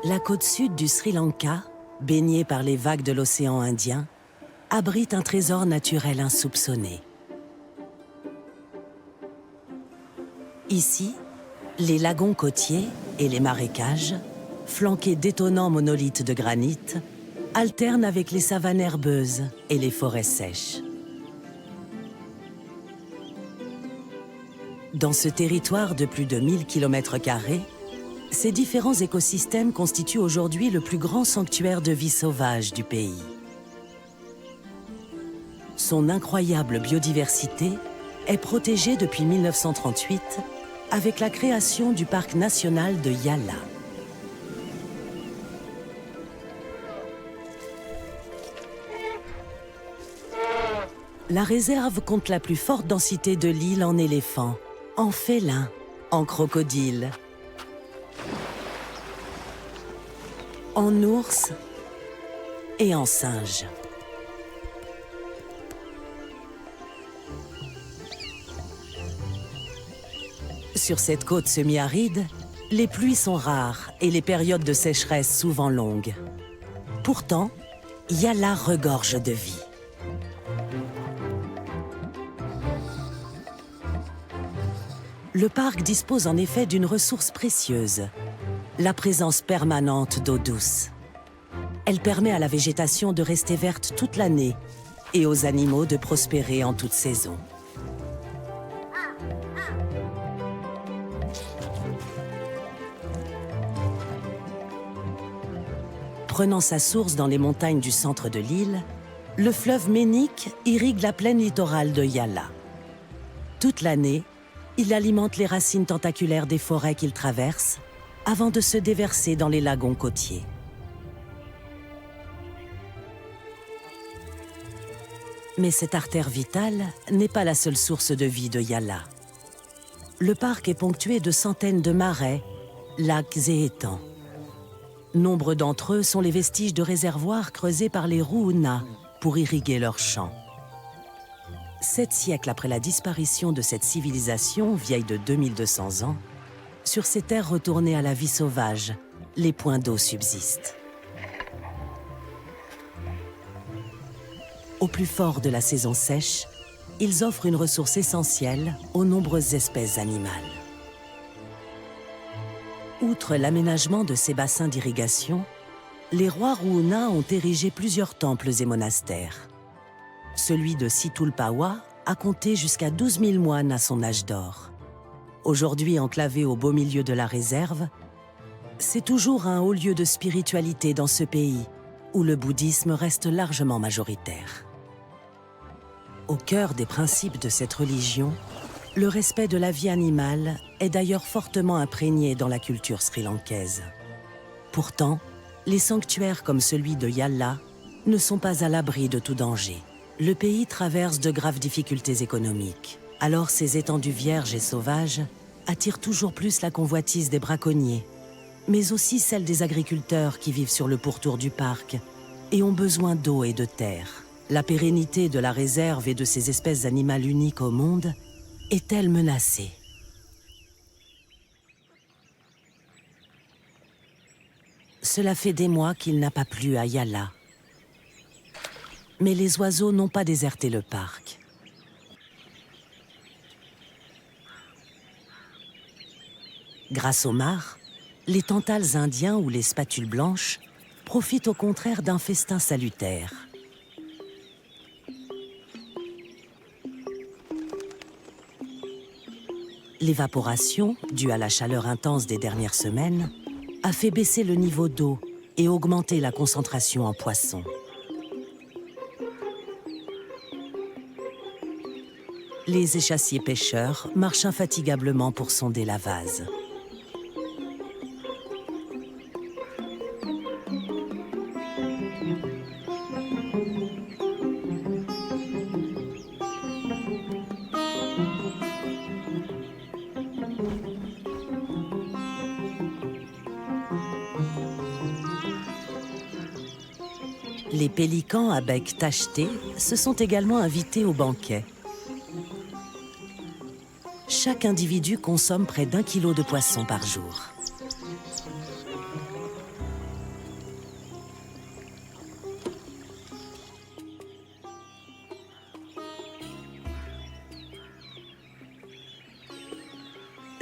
La côte sud du Sri Lanka, baignée par les vagues de l'océan Indien, abrite un trésor naturel insoupçonné. Ici, les lagons côtiers et les marécages, flanqués d'étonnants monolithes de granit, alternent avec les savanes herbeuses et les forêts sèches. Dans ce territoire de plus de 1000 km², ces différents écosystèmes constituent aujourd'hui le plus grand sanctuaire de vie sauvage du pays. Son incroyable biodiversité est protégée depuis 1938 avec la création du parc national de Yala. La réserve compte la plus forte densité de l'île en éléphants, en félins, en crocodiles, en ours et en singes. Sur cette côte semi-aride, les pluies sont rares et les périodes de sécheresse souvent longues. Pourtant, Yala regorge de vie. Le parc dispose en effet d'une ressource précieuse, la présence permanente d'eau douce. Elle permet à la végétation de rester verte toute l'année et aux animaux de prospérer en toute saison. Prenant sa source dans les montagnes du centre de l'île, le fleuve Ménic irrigue la plaine littorale de Yala. Toute l'année, il alimente les racines tentaculaires des forêts qu'il traverse avant de se déverser dans les lagons côtiers. Mais cette artère vitale n'est pas la seule source de vie de Yala. Le parc est ponctué de centaines de marais, lacs et étangs. Nombre d'entre eux sont les vestiges de réservoirs creusés par les Ruuna pour irriguer leurs champs. 7 siècles après la disparition de cette civilisation, vieille de 2200 ans, sur ces terres retournées à la vie sauvage, les points d'eau subsistent. Au plus fort de la saison sèche, ils offrent une ressource essentielle aux nombreuses espèces animales. Outre l'aménagement de ces bassins d'irrigation, les rois Ruuna ont érigé plusieurs temples et monastères. Celui de Situlpawa a compté jusqu'à 12 000 moines à son âge d'or. Aujourd'hui enclavé au beau milieu de la réserve, c'est toujours un haut lieu de spiritualité dans ce pays, où le bouddhisme reste largement majoritaire. Au cœur des principes de cette religion, le respect de la vie animale est d'ailleurs fortement imprégné dans la culture sri-lankaise. Pourtant, les sanctuaires comme celui de Yala ne sont pas à l'abri de tout danger. Le pays traverse de graves difficultés économiques. Alors ces étendues vierges et sauvages attirent toujours plus la convoitise des braconniers, mais aussi celle des agriculteurs qui vivent sur le pourtour du parc et ont besoin d'eau et de terre. La pérennité de la réserve et de ces espèces animales uniques au monde est-elle menacée? Cela fait des mois qu'il n'a pas plu à Yala. Mais les oiseaux n'ont pas déserté le parc. Grâce aux mares, les tantales indiens ou les spatules blanches profitent au contraire d'un festin salutaire. L'évaporation, due à la chaleur intense des dernières semaines, a fait baisser le niveau d'eau et augmenter la concentration en poissons. Les échassiers pêcheurs marchent infatigablement pour sonder la vase. Les pélicans à bec tacheté se sont également invités au banquet. Chaque individu consomme près d'1 kilo de poisson par jour.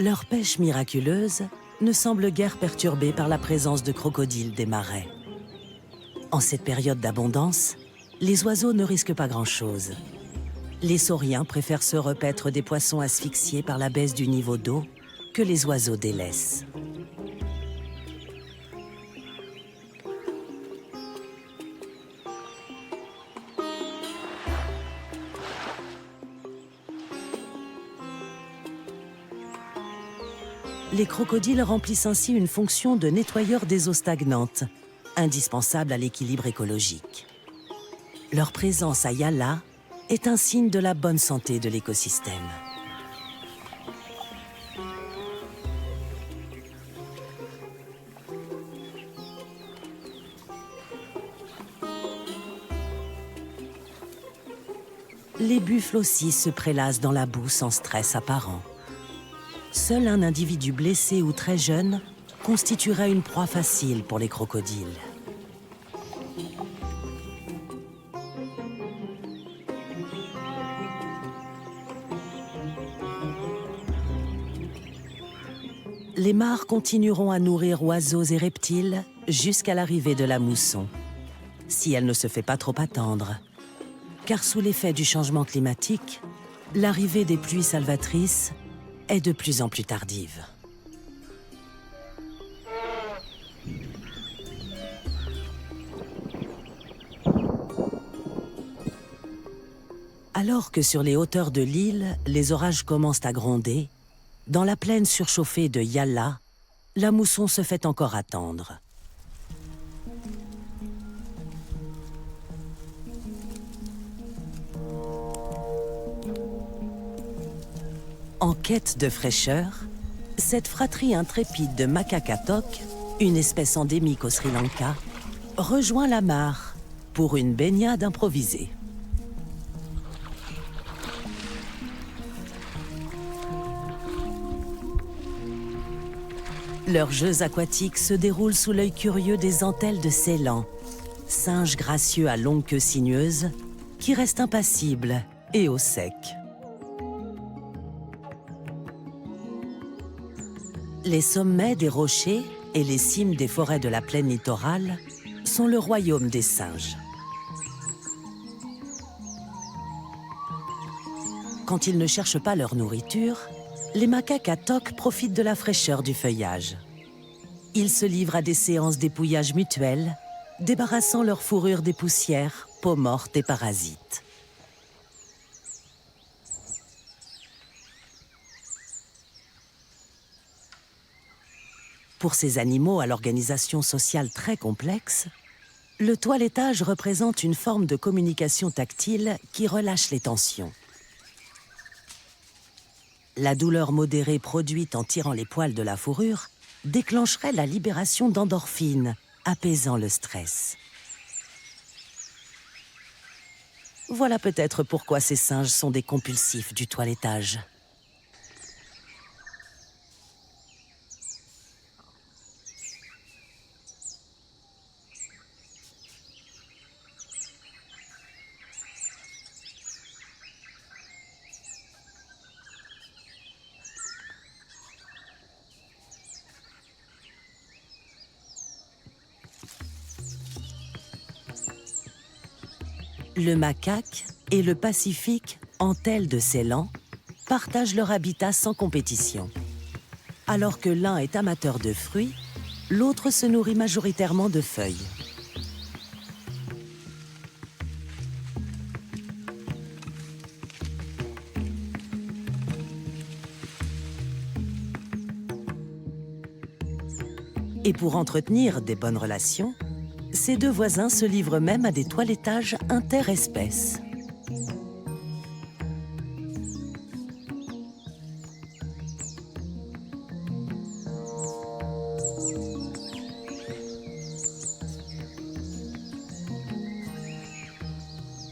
Leur pêche miraculeuse ne semble guère perturbée par la présence de crocodiles des marais. En cette période d'abondance, les oiseaux ne risquent pas grand-chose. Les sauriens préfèrent se repaître des poissons asphyxiés par la baisse du niveau d'eau que les oiseaux délaissent. Les crocodiles remplissent ainsi une fonction de nettoyeur des eaux stagnantes, indispensable à l'équilibre écologique. Leur présence à Yala est un signe de la bonne santé de l'écosystème. Les buffles aussi se prélassent dans la boue sans stress apparent. Seul un individu blessé ou très jeune constituerait une proie facile pour les crocodiles. Les mares continueront à nourrir oiseaux et reptiles jusqu'à l'arrivée de la mousson, si elle ne se fait pas trop attendre. Car sous l'effet du changement climatique, l'arrivée des pluies salvatrices est de plus en plus tardive. Alors que sur les hauteurs de l'île, les orages commencent à gronder, dans la plaine surchauffée de Yala, la mousson se fait encore attendre. En quête de fraîcheur, cette fratrie intrépide de macaques atok, une espèce endémique au Sri Lanka, rejoint la mare pour une baignade improvisée. Leurs jeux aquatiques se déroulent sous l'œil curieux des entelles de Ceylan, singes gracieux à longue queue sinueuse qui restent impassibles et au sec. Les sommets des rochers et les cimes des forêts de la plaine littorale sont le royaume des singes. Quand ils ne cherchent pas leur nourriture, les macaques atok profitent de la fraîcheur du feuillage. Ils se livrent à des séances d'épouillage mutuel, débarrassant leur fourrure des poussières, peaux mortes et parasites. Pour ces animaux à l'organisation sociale très complexe, le toilettage représente une forme de communication tactile qui relâche les tensions. La douleur modérée produite en tirant les poils de la fourrure déclencherait la libération d'endorphines, apaisant le stress. Voilà peut-être pourquoi ces singes sont des compulsifs du toilettage. Le macaque et le pacifique entelle de Ceylan partagent leur habitat sans compétition. Alors que l'un est amateur de fruits, l'autre se nourrit majoritairement de feuilles. Et pour entretenir des bonnes relations, ces deux voisins se livrent même à des toilettages interespèces.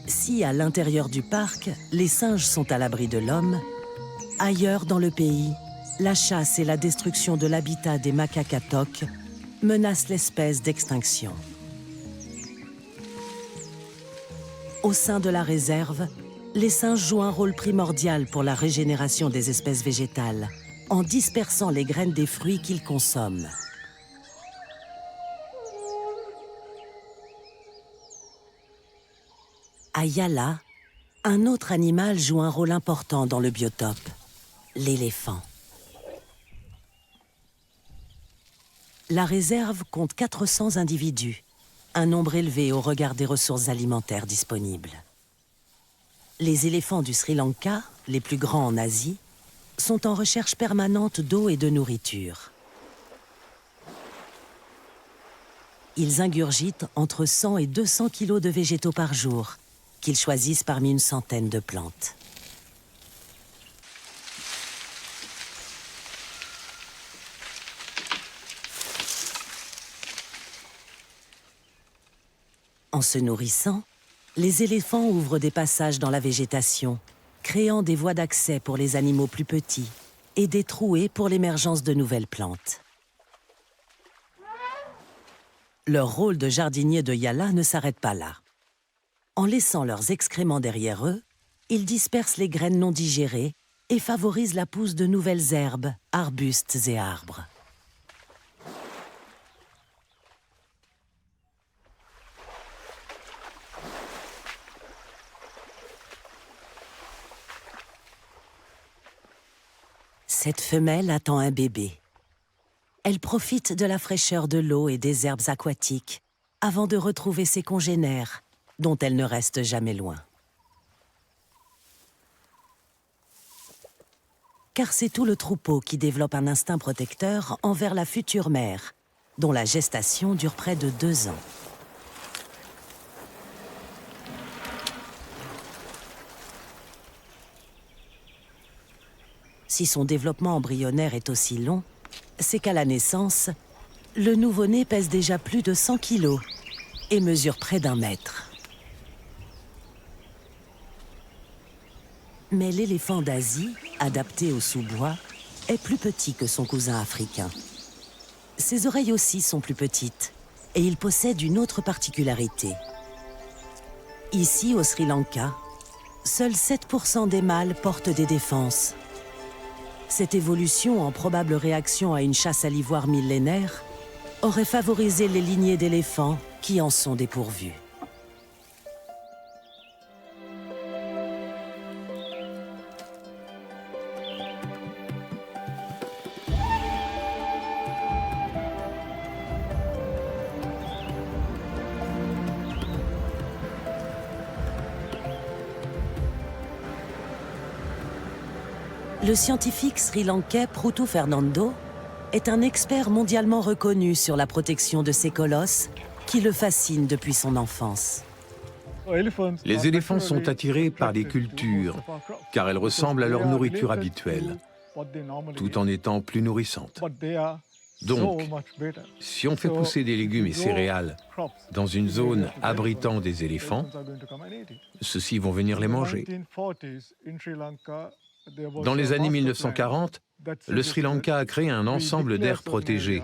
Si à l'intérieur du parc, les singes sont à l'abri de l'homme, ailleurs dans le pays, la chasse et la destruction de l'habitat des macaques atok menacent l'espèce d'extinction. Au sein de la réserve, les singes jouent un rôle primordial pour la régénération des espèces végétales, en dispersant les graines des fruits qu'ils consomment. À Yala, un autre animal joue un rôle important dans le biotope, l'éléphant. La réserve compte 400 individus, un nombre élevé au regard des ressources alimentaires disponibles. Les éléphants du Sri Lanka, les plus grands en Asie, sont en recherche permanente d'eau et de nourriture. Ils ingurgitent entre 100 et 200 kilos de végétaux par jour, qu'ils choisissent parmi une centaine de plantes. En se nourrissant, les éléphants ouvrent des passages dans la végétation, créant des voies d'accès pour les animaux plus petits et des trouées pour l'émergence de nouvelles plantes. Leur rôle de jardinier de Yala ne s'arrête pas là. En laissant leurs excréments derrière eux, ils dispersent les graines non digérées et favorisent la pousse de nouvelles herbes, arbustes et arbres. Cette femelle attend un bébé. Elle profite de la fraîcheur de l'eau et des herbes aquatiques avant de retrouver ses congénères, dont elle ne reste jamais loin. Car c'est tout le troupeau qui développe un instinct protecteur envers la future mère, dont la gestation dure près de 2 ans. Si son développement embryonnaire est aussi long, c'est qu'à la naissance, le nouveau-né pèse déjà plus de 100 kilos et mesure près d'1 mètre. Mais l'éléphant d'Asie, adapté au sous-bois, est plus petit que son cousin africain. Ses oreilles aussi sont plus petites et il possède une autre particularité. Ici, au Sri Lanka, seuls 7% des mâles portent des défenses. Cette évolution, en probable réaction à une chasse à l'ivoire millénaire, aurait favorisé les lignées d'éléphants qui en sont dépourvues. Le scientifique sri-lankais Prutu Fernando est un expert mondialement reconnu sur la protection de ces colosses qui le fascinent depuis son enfance. Les éléphants sont attirés par les cultures, car elles ressemblent à leur nourriture habituelle, tout en étant plus nourrissantes. Donc, si on fait pousser des légumes et céréales dans une zone abritant des éléphants, ceux-ci vont venir les manger. Dans les années 1940, le Sri Lanka a créé un ensemble d'aires protégées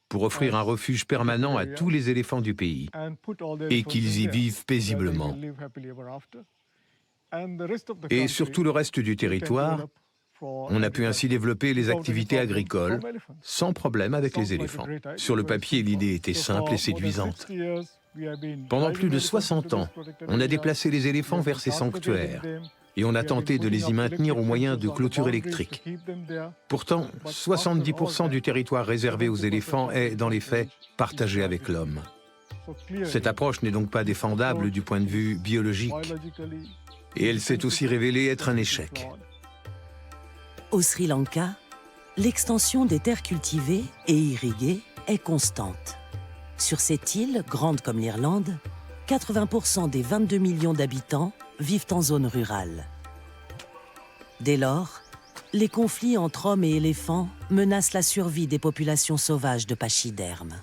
pour offrir un refuge permanent à tous les éléphants du pays et qu'ils y vivent paisiblement. Et sur tout le reste du territoire, on a pu ainsi développer les activités agricoles sans problème avec les éléphants. Sur le papier, l'idée était simple et séduisante. Pendant plus de 60 ans, on a déplacé les éléphants vers ces sanctuaires et on a tenté de les y maintenir au moyen de clôtures électriques. Pourtant, 70% du territoire réservé aux éléphants est, dans les faits, partagé avec l'homme. Cette approche n'est donc pas défendable du point de vue biologique. Et elle s'est aussi révélée être un échec. Au Sri Lanka, l'extension des terres cultivées et irriguées est constante. Sur cette île, grande comme l'Irlande, 80% des 22 millions d'habitants vivent en zone rurale. Dès lors, les conflits entre hommes et éléphants menacent la survie des populations sauvages de pachydermes.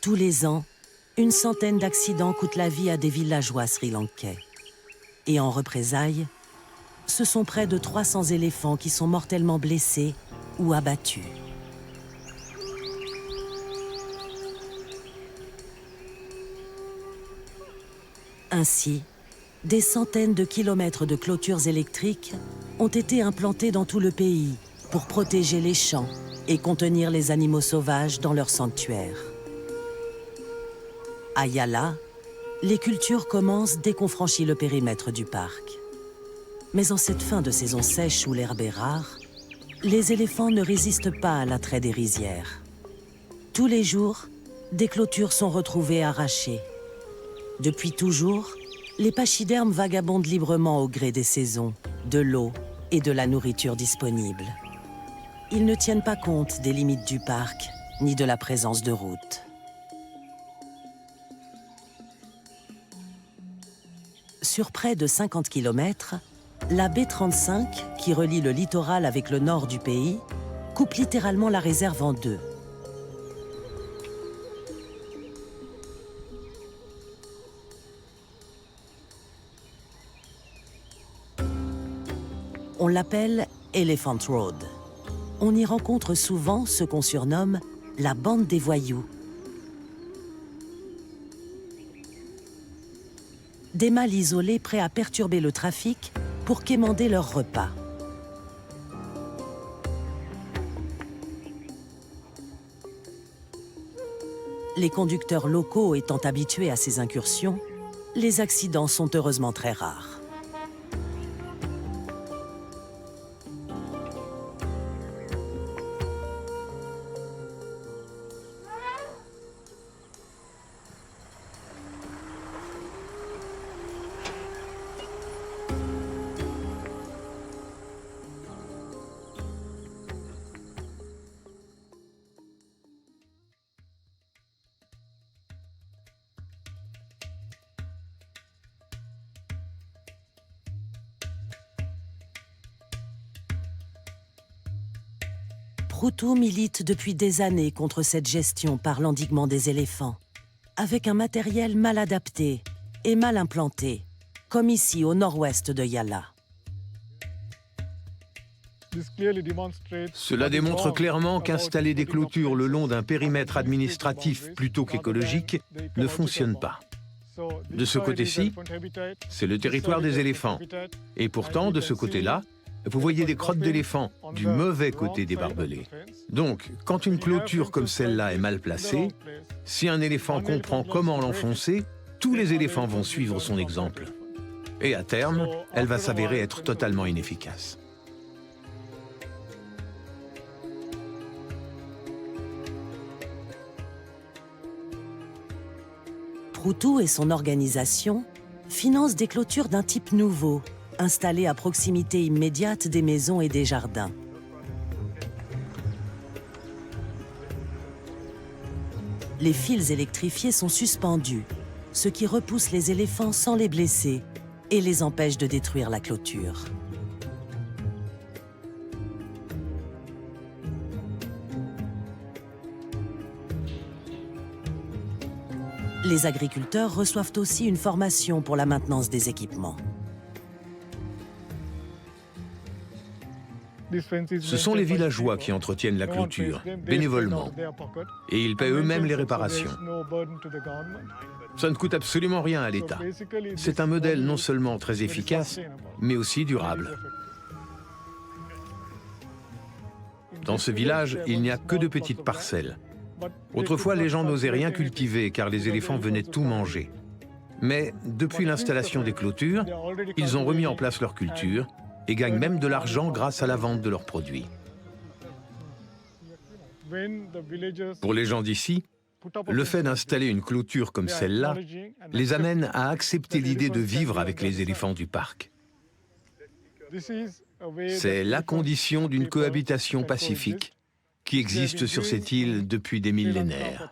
Tous les ans, une centaine d'accidents coûtent la vie à des villageois sri-lankais. Et en représailles, ce sont près de 300 éléphants qui sont mortellement blessés ou abattus. Ainsi, des centaines de kilomètres de clôtures électriques ont été implantés dans tout le pays pour protéger les champs et contenir les animaux sauvages dans leurs sanctuaires. À Yala, les cultures commencent dès qu'on franchit le périmètre du parc. Mais en cette fin de saison sèche où l'herbe est rare, les éléphants ne résistent pas à l'attrait des rizières. Tous les jours, des clôtures sont retrouvées arrachées. Depuis toujours, les pachydermes vagabondent librement au gré des saisons, de l'eau et de la nourriture disponible. Ils ne tiennent pas compte des limites du parc, ni de la présence de routes. Sur près de 50 km, la baie 35, qui relie le littoral avec le nord du pays, coupe littéralement la réserve en deux. On l'appelle Elephant Road. On y rencontre souvent ce qu'on surnomme la bande des voyous. Des mâles isolés prêts à perturber le trafic pour quémander leur repas. Les conducteurs locaux étant habitués à ces incursions, les accidents sont heureusement très rares. Proutou milite depuis des années contre cette gestion par l'endiguement des éléphants, avec un matériel mal adapté et mal implanté, comme ici au nord-ouest de Yala. Cela démontre clairement qu'installer des clôtures le long d'un périmètre administratif plutôt qu'écologique ne fonctionne pas. De ce côté-ci, c'est le territoire des éléphants. Et pourtant, de ce côté-là, vous voyez des crottes d'éléphants du mauvais côté des barbelés. Donc, quand une clôture comme celle-là est mal placée, si un éléphant comprend comment l'enfoncer, tous les éléphants vont suivre son exemple. Et à terme, elle va s'avérer être totalement inefficace. Proutou et son organisation financent des clôtures d'un type nouveau, installées à proximité immédiate des maisons et des jardins. Les fils électrifiés sont suspendus, ce qui repousse les éléphants sans les blesser et les empêche de détruire la clôture. Les agriculteurs reçoivent aussi une formation pour la maintenance des équipements. Ce sont les villageois qui entretiennent la clôture, bénévolement, et ils paient eux-mêmes les réparations. Ça ne coûte absolument rien à l'État. C'est un modèle non seulement très efficace, mais aussi durable. Dans ce village, il n'y a que de petites parcelles. Autrefois, les gens n'osaient rien cultiver car les éléphants venaient tout manger. Mais depuis l'installation des clôtures, ils ont remis en place leur culture et gagnent même de l'argent grâce à la vente de leurs produits. Pour les gens d'ici, le fait d'installer une clôture comme celle-là les amène à accepter l'idée de vivre avec les éléphants du parc. C'est la condition d'une cohabitation pacifique qui existe sur cette île depuis des millénaires.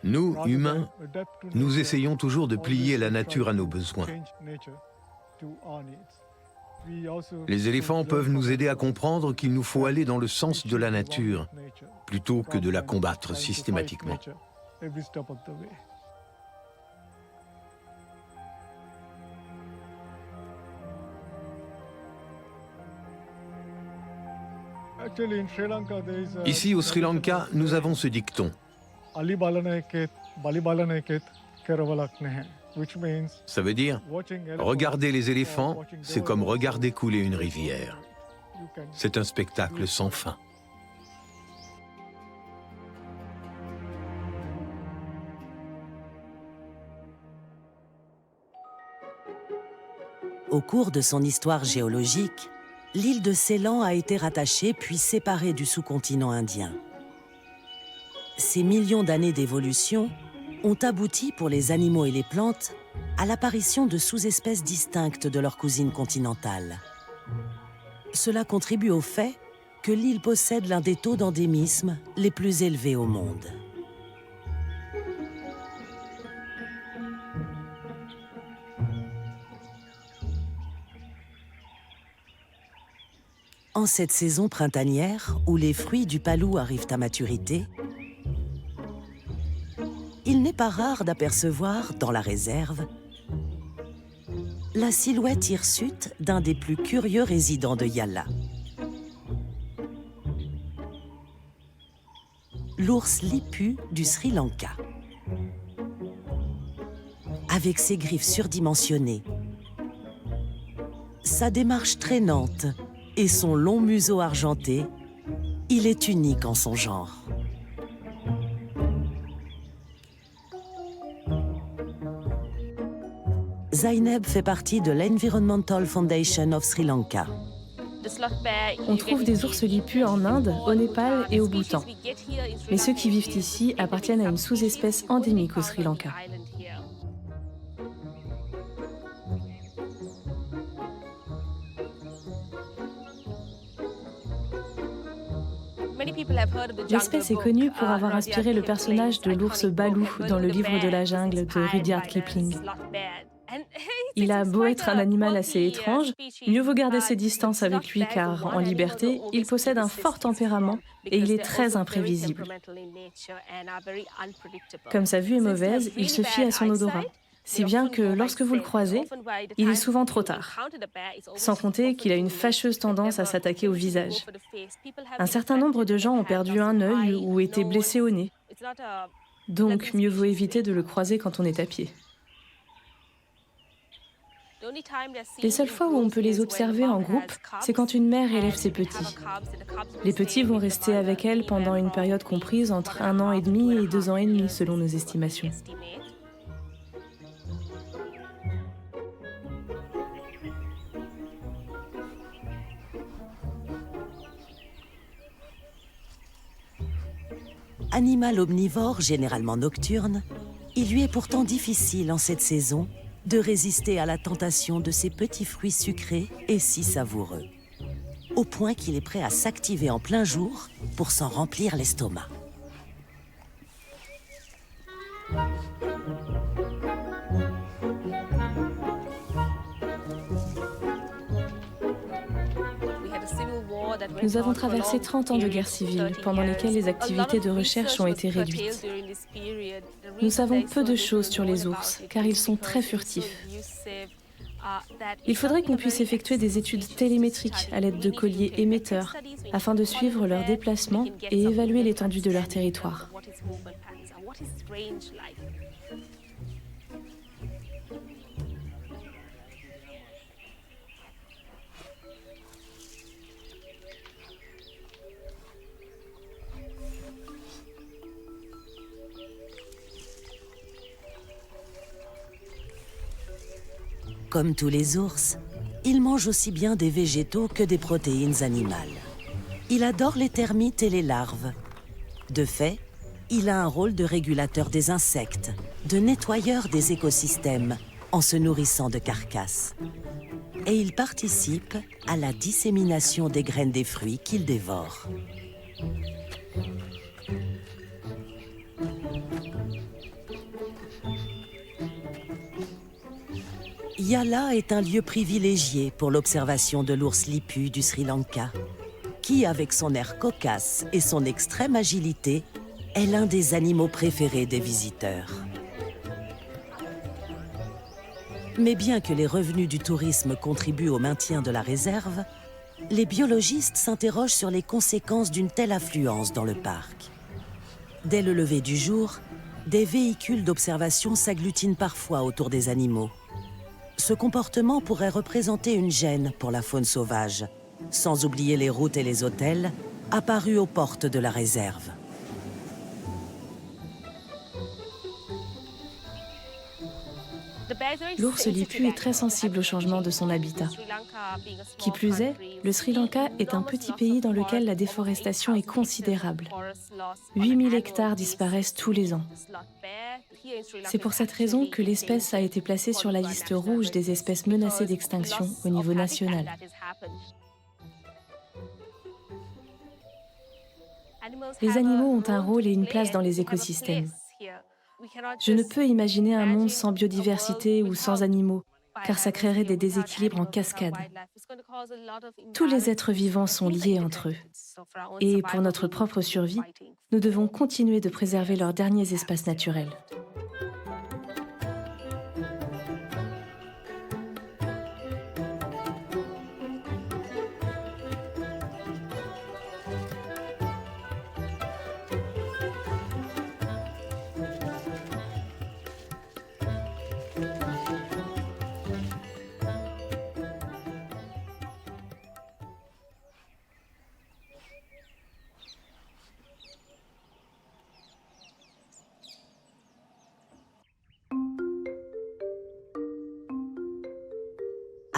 Nous, humains, nous essayons toujours de plier la nature à nos besoins. Les éléphants peuvent nous aider à comprendre qu'il nous faut aller dans le sens de la nature, plutôt que de la combattre systématiquement. Ici, au Sri Lanka, nous avons ce dicton. Ça veut dire, regarder les éléphants, c'est comme regarder couler une rivière. C'est un spectacle sans fin. Au cours de son histoire géologique, l'île de Ceylan a été rattachée puis séparée du sous-continent indien. Ces millions d'années d'évolution ont abouti pour les animaux et les plantes à l'apparition de sous-espèces distinctes de leurs cousines continentales. Cela contribue au fait que l'île possède l'un des taux d'endémisme les plus élevés au monde. En cette saison printanière, où les fruits du palou arrivent à maturité, il n'est pas rare d'apercevoir, dans la réserve, la silhouette hirsute d'un des plus curieux résidents de Yala. L'ours lipu du Sri Lanka. Avec ses griffes surdimensionnées, sa démarche traînante et son long museau argenté, il est unique en son genre. Zainab fait partie de l'Environmental Foundation of Sri Lanka. On trouve des ours lipus en Inde, au Népal et au Bhoutan. Mais ceux qui vivent ici appartiennent à une sous-espèce endémique au Sri Lanka. L'espèce est connue pour avoir inspiré le personnage de l'ours Baloo dans le livre de la jungle de Rudyard Kipling. Il a beau être un animal assez étrange, mieux vaut garder ses distances avec lui car, en liberté, il possède un fort tempérament et il est très imprévisible. Comme sa vue est mauvaise, il se fie à son odorat, si bien que lorsque vous le croisez, il est souvent trop tard. Sans compter qu'il a une fâcheuse tendance à s'attaquer au visage. Un certain nombre de gens ont perdu un œil ou été blessés au nez. Donc, mieux vaut éviter de le croiser quand on est à pied. Les seules fois où on peut les observer en groupe, c'est quand une mère élève ses petits. Les petits vont rester avec elle pendant une période comprise entre 1 an et demi et 2 ans et demi, selon nos estimations. Animal omnivore, généralement nocturne, il lui est pourtant difficile en cette saison de résister à la tentation de ces petits fruits sucrés et si savoureux, au point qu'il est prêt à s'activer en plein jour pour s'en remplir l'estomac. Nous avons traversé 30 ans de guerre civile, pendant lesquelles les activités de recherche ont été réduites. Nous savons peu de choses sur les ours, car ils sont très furtifs. Il faudrait qu'on puisse effectuer des études télémétriques à l'aide de colliers émetteurs, afin de suivre leurs déplacements et évaluer l'étendue de leur territoire. Comme tous les ours, il mange aussi bien des végétaux que des protéines animales. Il adore les termites et les larves. De fait, il a un rôle de régulateur des insectes, de nettoyeur des écosystèmes, en se nourrissant de carcasses. Et il participe à la dissémination des graines des fruits qu'il dévore. Yala est un lieu privilégié pour l'observation de l'ours lipu du Sri Lanka, qui, avec son air cocasse et son extrême agilité, est l'un des animaux préférés des visiteurs. Mais bien que les revenus du tourisme contribuent au maintien de la réserve, les biologistes s'interrogent sur les conséquences d'une telle affluence dans le parc. Dès le lever du jour, des véhicules d'observation s'agglutinent parfois autour des animaux. Ce comportement pourrait représenter une gêne pour la faune sauvage, sans oublier les routes et les hôtels apparus aux portes de la réserve. L'ours lipu est très sensible au changement de son habitat. Qui plus est, le Sri Lanka est un petit pays dans lequel la déforestation est considérable. 8000 hectares disparaissent tous les ans. C'est pour cette raison que l'espèce a été placée sur la liste rouge des espèces menacées d'extinction au niveau national. Les animaux ont un rôle et une place dans les écosystèmes. Je ne peux imaginer un monde sans biodiversité ou sans animaux, car ça créerait des déséquilibres en cascade. Tous les êtres vivants sont liés entre eux. Et pour notre propre survie, nous devons continuer de préserver leurs derniers espaces naturels.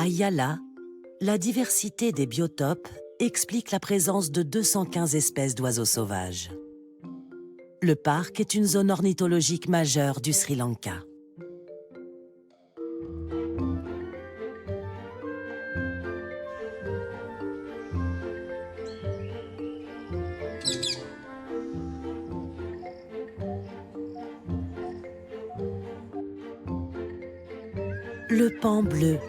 À Yala, la diversité des biotopes explique la présence de 215 espèces d'oiseaux sauvages. Le parc est une zone ornithologique majeure du Sri Lanka. Le paon bleu,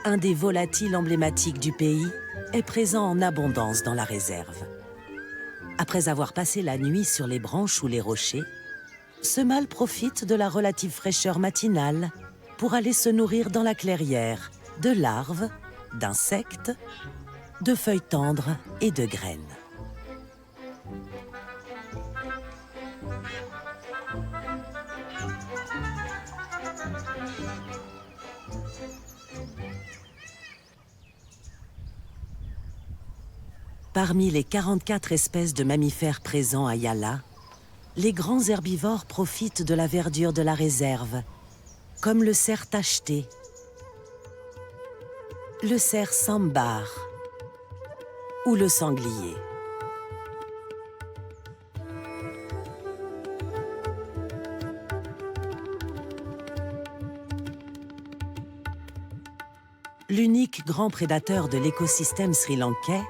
un des volatiles emblématiques du pays, est présent en abondance dans la réserve. Après avoir passé la nuit sur les branches ou les rochers, ce mâle profite de la relative fraîcheur matinale pour aller se nourrir dans la clairière de larves, d'insectes, de feuilles tendres et de graines. Parmi les 44 espèces de mammifères présents à Yala, les grands herbivores profitent de la verdure de la réserve, comme le cerf tacheté, le cerf sambar ou le sanglier. L'unique grand prédateur de l'écosystème sri-lankais,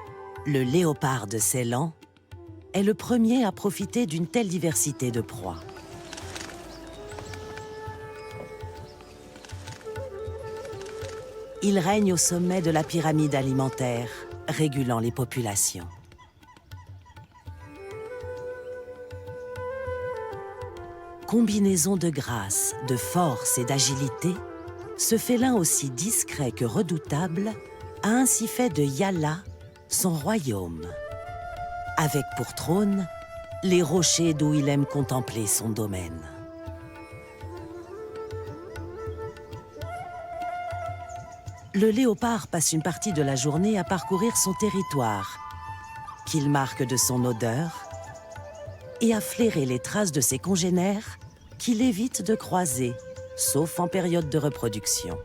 le léopard de Ceylan, est le premier à profiter d'une telle diversité de proies. Il règne au sommet de la pyramide alimentaire, régulant les populations. Combinaison de grâce, de force et d'agilité, ce félin aussi discret que redoutable a ainsi fait de Yala son royaume, avec pour trône les rochers d'où il aime contempler son domaine. Le léopard passe une partie de la journée à parcourir son territoire, qu'il marque de son odeur, et à flairer les traces de ses congénères qu'il évite de croiser, sauf en période de reproduction.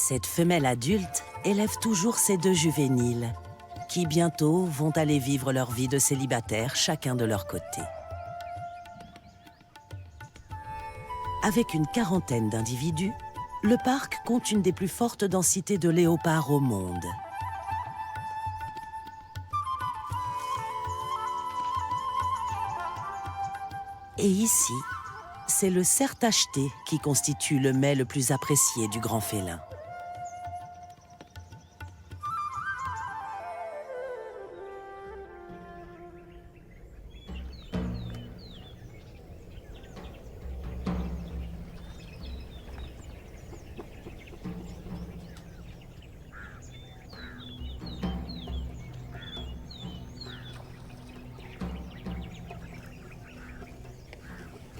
Cette femelle adulte élève toujours ses deux juvéniles, qui bientôt vont aller vivre leur vie de célibataire chacun de leur côté. Avec une quarantaine d'individus, le parc compte une des plus fortes densités de léopards au monde. Et ici, c'est le cerf tacheté qui constitue le mets le plus apprécié du grand félin.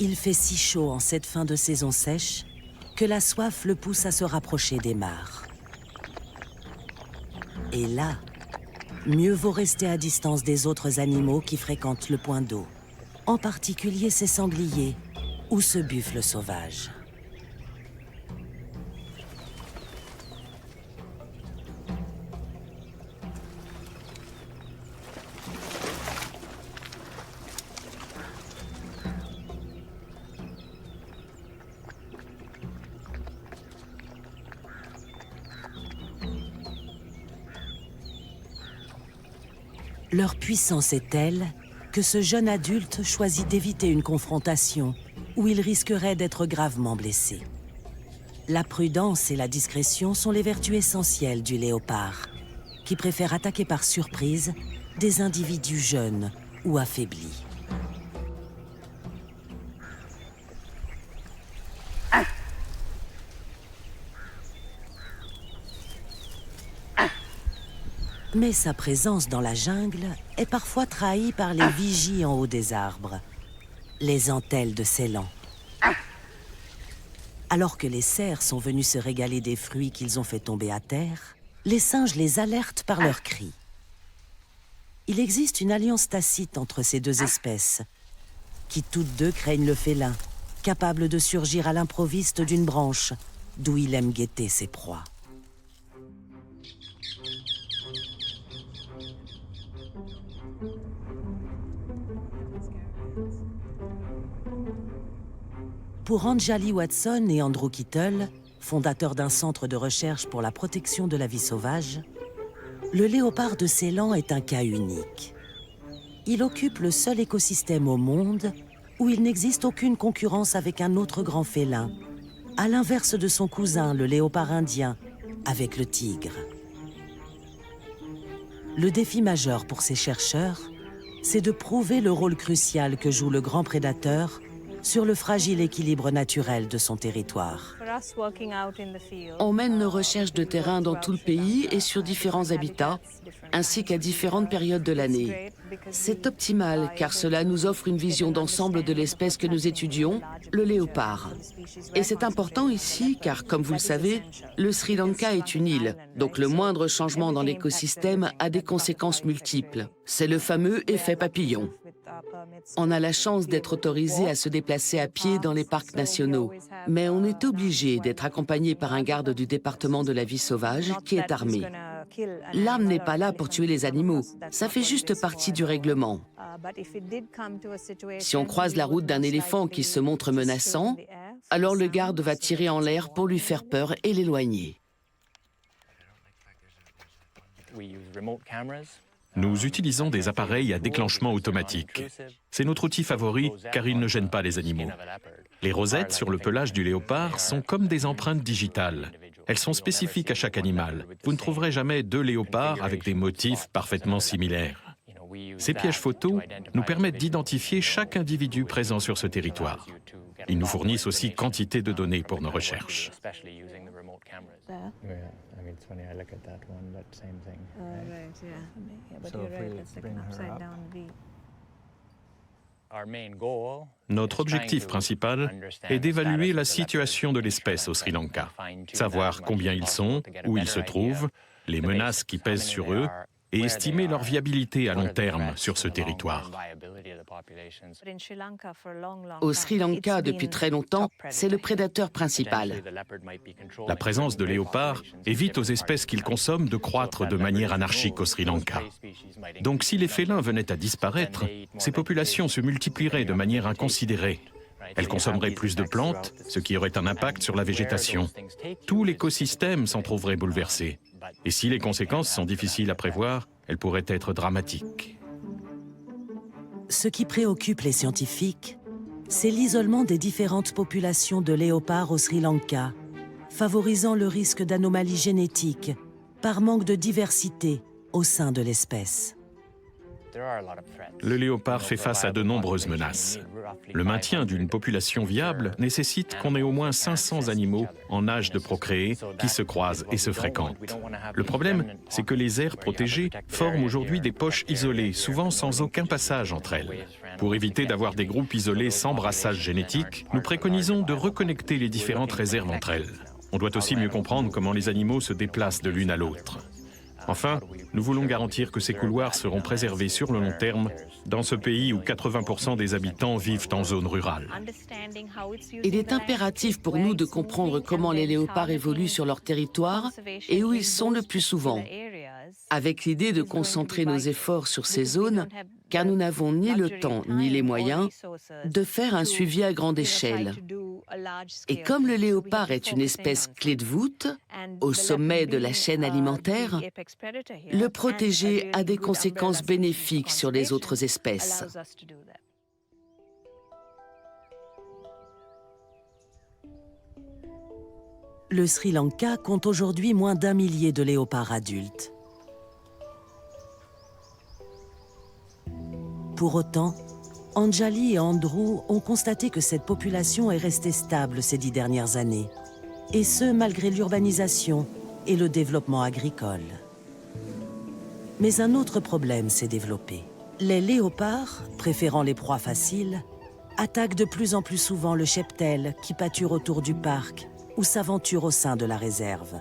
Il fait si chaud en cette fin de saison sèche que la soif le pousse à se rapprocher des mares. Et là, mieux vaut rester à distance des autres animaux qui fréquentent le point d'eau, en particulier ces sangliers ou ce buffle sauvage. Leur puissance est telle que ce jeune adulte choisit d'éviter une confrontation où il risquerait d'être gravement blessé. La prudence et la discrétion sont les vertus essentielles du léopard, qui préfère attaquer par surprise des individus jeunes ou affaiblis. Mais sa présence dans la jungle est parfois trahie par les vigies en haut des arbres, les entelles de Ceylan. Alors que les cerfs sont venus se régaler des fruits qu'ils ont fait tomber à terre, les singes les alertent par leurs cris. Il existe une alliance tacite entre ces deux espèces, qui toutes deux craignent le félin, capable de surgir à l'improviste d'une branche, d'où il aime guetter ses proies. Pour Anjali Watson et Andrew Kittle, fondateurs d'un centre de recherche pour la protection de la vie sauvage, le léopard de Ceylan est un cas unique. Il occupe le seul écosystème au monde où il n'existe aucune concurrence avec un autre grand félin, à l'inverse de son cousin, le léopard indien, avec le tigre. Le défi majeur pour ces chercheurs, c'est de prouver le rôle crucial que joue le grand prédateur sur le fragile équilibre naturel de son territoire. On mène nos recherches de terrain dans tout le pays et sur différents habitats, ainsi qu'à différentes périodes de l'année. C'est optimal car cela nous offre une vision d'ensemble de l'espèce que nous étudions, le léopard. Et c'est important ici car, comme vous le savez, le Sri Lanka est une île, donc le moindre changement dans l'écosystème a des conséquences multiples. C'est le fameux effet papillon. On a la chance d'être autorisé à se déplacer à pied dans les parcs nationaux, mais on est obligé d'être accompagné par un garde du département de la vie sauvage qui est armé. L'arme n'est pas là pour tuer les animaux, ça fait juste partie du règlement. Si on croise la route d'un éléphant qui se montre menaçant, alors le garde va tirer en l'air pour lui faire peur et l'éloigner. Nous utilisons des appareils à déclenchement automatique. C'est notre outil favori car il ne gêne pas les animaux. Les rosettes sur le pelage du léopard sont comme des empreintes digitales. Elles sont spécifiques à chaque animal. Vous ne trouverez jamais deux léopards avec des motifs parfaitement similaires. Ces pièges photos nous permettent d'identifier chaque individu présent sur ce territoire. Ils nous fournissent aussi quantité de données pour nos recherches. Notre objectif principal est d'évaluer la situation de l'espèce au Sri Lanka, savoir combien ils sont, où ils se trouvent, les menaces qui pèsent sur eux et estimer leur viabilité à long terme sur ce territoire. Au Sri Lanka, depuis très longtemps, c'est le prédateur principal. La présence de léopards évite aux espèces qu'ils consomment de croître de manière anarchique au Sri Lanka. Donc si les félins venaient à disparaître, ces populations se multiplieraient de manière inconsidérée. Elles consommeraient plus de plantes, ce qui aurait un impact sur la végétation. Tout l'écosystème s'en trouverait bouleversé. Et si les conséquences sont difficiles à prévoir, elles pourraient être dramatiques. Ce qui préoccupe les scientifiques, c'est l'isolement des différentes populations de léopards au Sri Lanka, favorisant le risque d'anomalies génétiques par manque de diversité au sein de l'espèce. Le léopard fait face à de nombreuses menaces. Le maintien d'une population viable nécessite qu'on ait au moins 500 animaux en âge de procréer qui se croisent et se fréquentent. Le problème, c'est que les aires protégées forment aujourd'hui des poches isolées, souvent sans aucun passage entre elles. Pour éviter d'avoir des groupes isolés sans brassage génétique, nous préconisons de reconnecter les différentes réserves entre elles. On doit aussi mieux comprendre comment les animaux se déplacent de l'une à l'autre. Enfin, nous voulons garantir que ces couloirs seront préservés sur le long terme dans ce pays où 80% des habitants vivent en zone rurale. Il est impératif pour nous de comprendre comment les léopards évoluent sur leur territoire et où ils sont le plus souvent, avec l'idée de concentrer nos efforts sur ces zones, car nous n'avons ni le temps ni les moyens de faire un suivi à grande échelle. Et comme le léopard est une espèce clé de voûte, au sommet de la chaîne alimentaire, le protéger a des conséquences bénéfiques sur les autres espèces. Le Sri Lanka compte aujourd'hui moins d'1 millier de léopards adultes. Pour autant, Anjali et Andrew ont constaté que cette population est restée stable ces 10 dernières années, et ce malgré l'urbanisation et le développement agricole. Mais un autre problème s'est développé. Les léopards, préférant les proies faciles, attaquent de plus en plus souvent le cheptel qui pâture autour du parc ou s'aventure au sein de la réserve.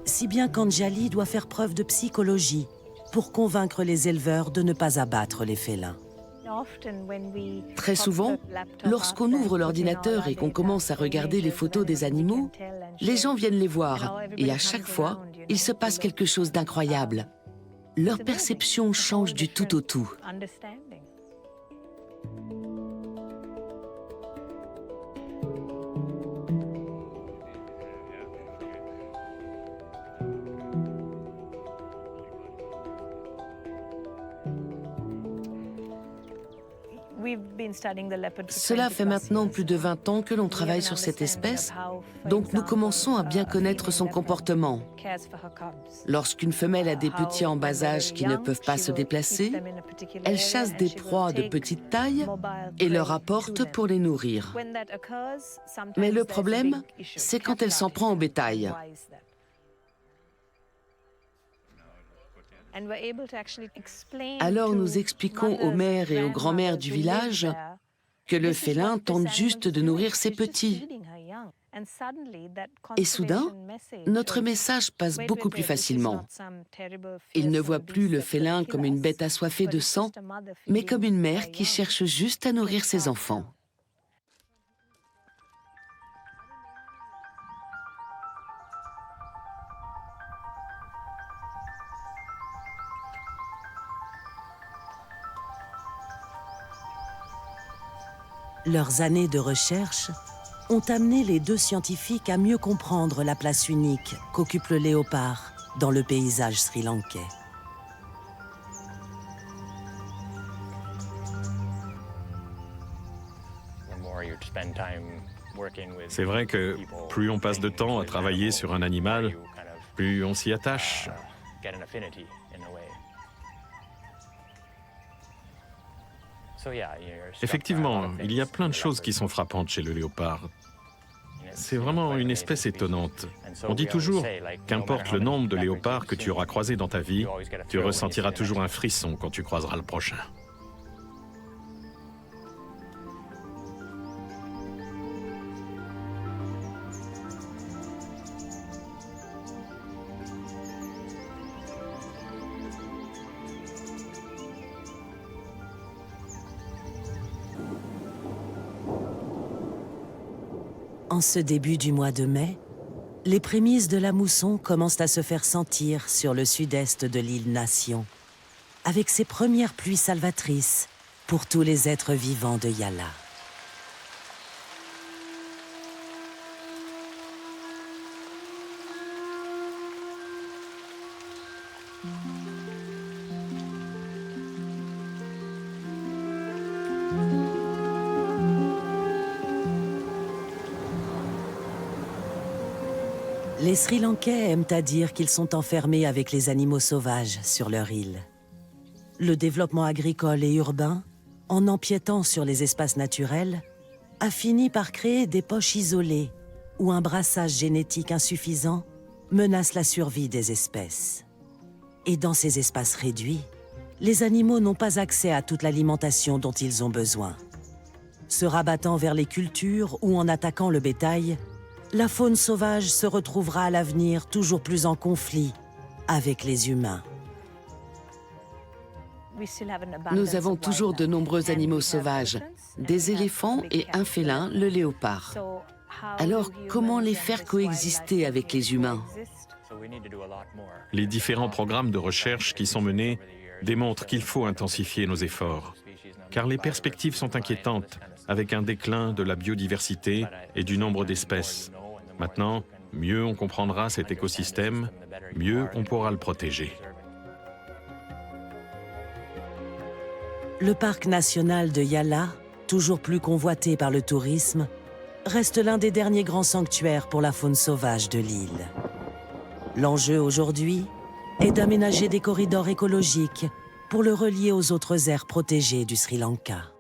Si bien qu'Anjali doit faire preuve de psychologie pour convaincre les éleveurs de ne pas abattre les félins. Très souvent, lorsqu'on ouvre l'ordinateur et qu'on commence à regarder les photos des animaux, les gens viennent les voir et à chaque fois, il se passe quelque chose d'incroyable. Leur perception change du tout au tout. Cela fait maintenant plus de 20 ans que l'on travaille sur cette espèce, donc nous commençons à bien connaître son comportement. Lorsqu'une femelle a des petits en bas âge qui ne peuvent pas se déplacer, elle chasse des proies de petite taille et leur apporte pour les nourrir. Mais le problème, c'est quand elle s'en prend au bétail. Alors nous expliquons aux mères et aux grands-mères du village que le félin tente juste de nourrir ses petits. Et soudain, notre message passe beaucoup plus facilement. Ils ne voient plus le félin comme une bête assoiffée de sang, mais comme une mère qui cherche juste à nourrir ses enfants. Leurs années de recherche ont amené les deux scientifiques à mieux comprendre la place unique qu'occupe le léopard dans le paysage sri-lankais. C'est vrai que plus on passe de temps à travailler sur un animal, plus on s'y attache. Effectivement, il y a plein de choses qui sont frappantes chez le léopard. C'est vraiment une espèce étonnante. On dit toujours, qu'importe le nombre de léopards que tu auras croisés dans ta vie, tu ressentiras toujours un frisson quand tu croiseras le prochain. En ce début du mois de mai, les prémices de la mousson commencent à se faire sentir sur le sud-est de l'île Nation, avec ses premières pluies salvatrices pour tous les êtres vivants de Yala. Les Sri Lankais aiment à dire qu'ils sont enfermés avec les animaux sauvages sur leur île. Le développement agricole et urbain, en empiétant sur les espaces naturels, a fini par créer des poches isolées où un brassage génétique insuffisant menace la survie des espèces. Et dans ces espaces réduits, les animaux n'ont pas accès à toute l'alimentation dont ils ont besoin. Se rabattant vers les cultures ou en attaquant le bétail, la faune sauvage se retrouvera à l'avenir toujours plus en conflit avec les humains. Nous avons toujours de nombreux animaux sauvages, des éléphants et un félin, le léopard. Alors, comment les faire coexister avec les humains? Les différents programmes de recherche qui sont menés démontrent qu'il faut intensifier nos efforts, car les perspectives sont inquiétantes, avec un déclin de la biodiversité et du nombre d'espèces. Maintenant, mieux on comprendra cet écosystème, mieux on pourra le protéger. Le parc national de Yala, toujours plus convoité par le tourisme, reste l'un des derniers grands sanctuaires pour la faune sauvage de l'île. L'enjeu aujourd'hui est d'aménager des corridors écologiques pour le relier aux autres aires protégées du Sri Lanka.